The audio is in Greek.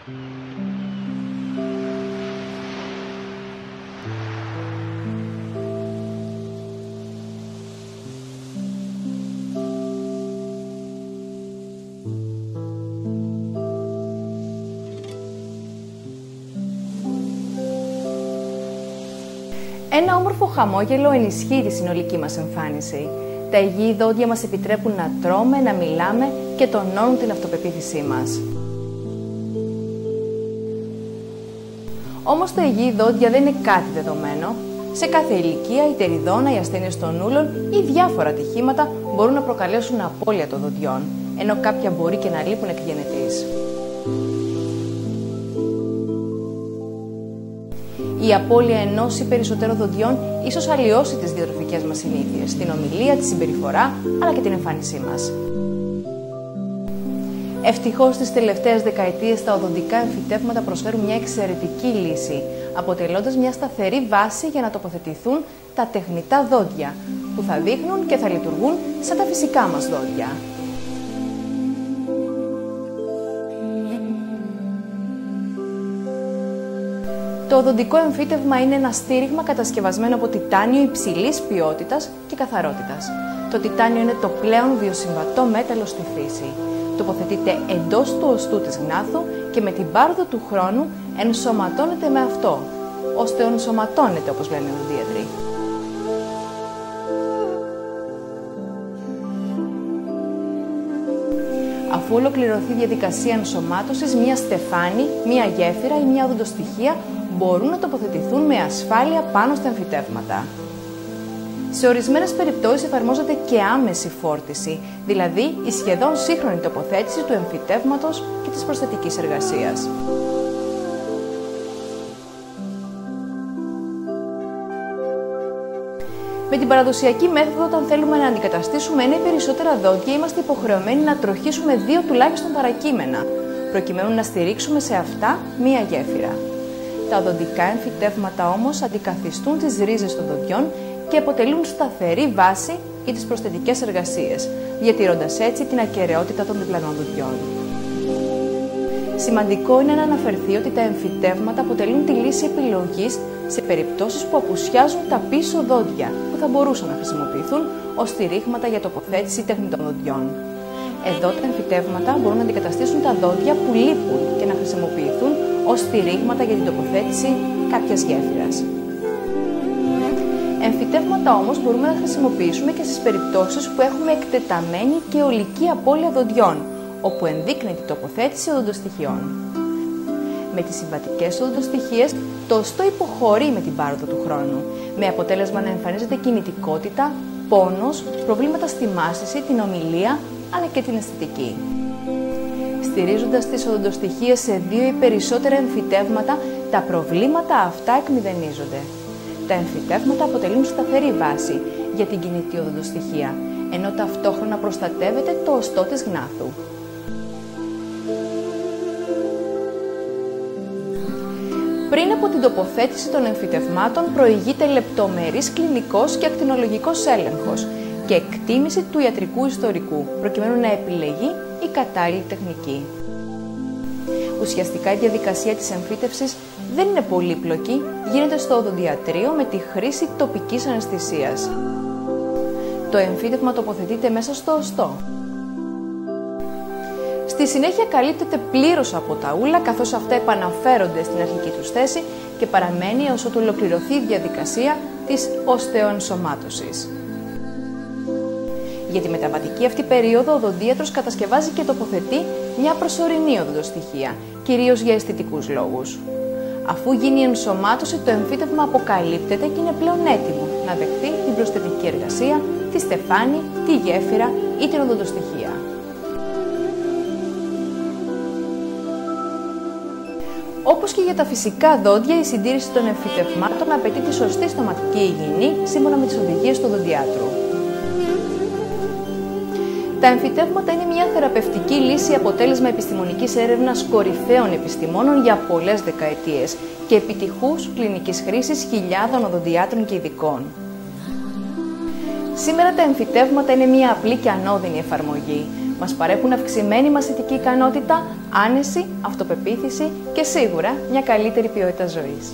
Ένα όμορφο χαμόγελο ενισχύει τη συνολική μας εμφάνιση. Τα υγιή δόντια μας επιτρέπουν να τρώμε, να μιλάμε και τονώνουν την αυτοπεποίθησή μας. Όμως τα υγιή δόντια δεν είναι κάτι δεδομένο. Σε κάθε ηλικία, η τεριδόνα, οι ασθένειες των ούλων ή διάφορα ατυχήματα μπορούν να προκαλέσουν απώλεια των δοντιών, ενώ κάποια μπορεί και να λείπουν εκ γενετής. Η απώλεια ενός ή περισσότερων δοντιών ίσως αλλοιώσει τις διατροφικές μας συνήθειες, την ομιλία, τη συμπεριφορά, αλλά και την εμφάνισή μας. Ευτυχώς, στις τελευταίες δεκαετίες τα οδοντικά εμφυτεύματα προσφέρουν μια εξαιρετική λύση, αποτελώντας μια σταθερή βάση για να τοποθετηθούν τα τεχνητά δόντια, που θα δείχνουν και θα λειτουργούν σαν τα φυσικά μας δόντια. Το οδοντικό εμφύτευμα είναι ένα στήριγμα κατασκευασμένο από τιτάνιο υψηλής ποιότητας και καθαρότητας. Το τιτάνιο είναι το πλέον βιοσυμβατό μέταλλο στη φύση. Τοποθετείται εντός του οστού της γνάθου και με την πάροδο του χρόνου ενσωματώνεται με αυτό, ώστε ενσωματώνεται, όπως λένε οι οδοντίατροι. Αφού ολοκληρωθεί η διαδικασία ενσωμάτωσης, μία στεφάνη, μία γέφυρα ή μία οδοντοστοιχεία μπορούν να τοποθετηθούν με ασφάλεια πάνω στα εμφυτεύματα. Σε ορισμένες περιπτώσεις εφαρμόζεται και άμεση φόρτιση, δηλαδή η σχεδόν σύγχρονη τοποθέτηση του εμφυτεύματος και της προσθετικής εργασίας. Με την παραδοσιακή μέθοδο, όταν θέλουμε να αντικαταστήσουμε ένα ή περισσότερα δόντια, είμαστε υποχρεωμένοι να τροχίσουμε 2 τουλάχιστον παρακείμενα, προκειμένου να στηρίξουμε σε αυτά μία γέφυρα. Τα οδοντικά εμφυτεύματα όμως αντικαθιστούν τις ρίζες των δοντιών και αποτελούν σταθερή βάση για τις προσθετικές εργασίες, διατηρώντας έτσι την ακεραιότητα των διπλανών δοντιών. Σημαντικό είναι να αναφερθεί ότι τα εμφυτεύματα αποτελούν τη λύση επιλογής σε περιπτώσεις που απουσιάζουν τα πίσω δόντια, που θα μπορούσαν να χρησιμοποιηθούν ως στηρίγματα για τοποθέτηση τεχνητών δοντιών. Εδώ τα εμφυτεύματα μπορούν να αντικαταστήσουν τα δόντια που λείπουν και να χρησιμοποιηθούν ως στηρίγματα για την τοποθέτηση κάποιας γέφυρας. Εμφυτεύματα όμως μπορούμε να χρησιμοποιήσουμε και στις περιπτώσεις που έχουμε εκτεταμένη και ολική απώλεια δοντιών, όπου ενδείκνυται η τοποθέτηση οδοντοστοιχειών. Με τις συμβατικές οδοντοστοιχίες, το οστό υποχωρεί με την πάροδο του χρόνου, με αποτέλεσμα να εμφανίζεται κινητικότητα, πόνος, προβλήματα στη μάσηση, την ομιλία, αλλά και την αισθητική. Στηρίζοντας τις οδοντοστοιχίες σε 2 ή περισσότερα εμφυτεύματα, τα προβλήματα αυτά εκμηδενίζονται. Τα εμφυτεύματα αποτελούν σταθερή βάση για την κινητή οδοντοστοιχεία, ενώ ταυτόχρονα προστατεύεται το οστό της γνάθου. Πριν από την τοποθέτηση των εμφυτευμάτων προηγείται λεπτομερής κλινικός και ακτινολογικός έλεγχος και εκτίμηση του ιατρικού ιστορικού, προκειμένου να επιλεγεί η κατάλληλη τεχνική. Ουσιαστικά η διαδικασία της εμφύτευσης δεν είναι πολύπλοκη, γίνεται στο οδοντιατρείο με τη χρήση τοπικής αναισθησίας. Το εμφύτευμα τοποθετείται μέσα στο οστό. Στη συνέχεια καλύπτεται πλήρως από τα ούλα, καθώς αυτά επαναφέρονται στην αρχική τους θέση και παραμένει έως ότου ολοκληρωθεί η διαδικασία της οστεοενσωμάτωσης. Για τη μεταβατική αυτή περίοδο, ο οδοντίατρος κατασκευάζει και τοποθετεί μια προσωρινή οδοντοστοιχεία, κυρίως για αισθητικούς λόγους. Αφού γίνει η ενσωμάτωση, το εμφύτευμα αποκαλύπτεται και είναι πλέον έτοιμο να δεχθεί την προσθετική εργασία, τη στεφάνη, τη γέφυρα ή την οδοντοστοιχεία. Όπως και για τα φυσικά δόντια, η συντήρηση των εμφυτευμάτων απαιτεί τη σωστή στοματική υγιεινή σύμφωνα με τις οδηγίες του οδοντιάτρου. Τα εμφυτεύματα είναι μια θεραπευτική λύση, αποτέλεσμα επιστημονικής έρευνας κορυφαίων επιστημόνων για πολλές δεκαετίες και επιτυχούς κλινικής χρήσης χιλιάδων οδοντιάτρων και ειδικών. Σήμερα τα εμφυτεύματα είναι μια απλή και ανώδυνη εφαρμογή Μας παρέχουν αυξημένη μαθητική ικανότητα, άνεση, αυτοπεποίθηση και σίγουρα μια καλύτερη ποιότητα ζωής.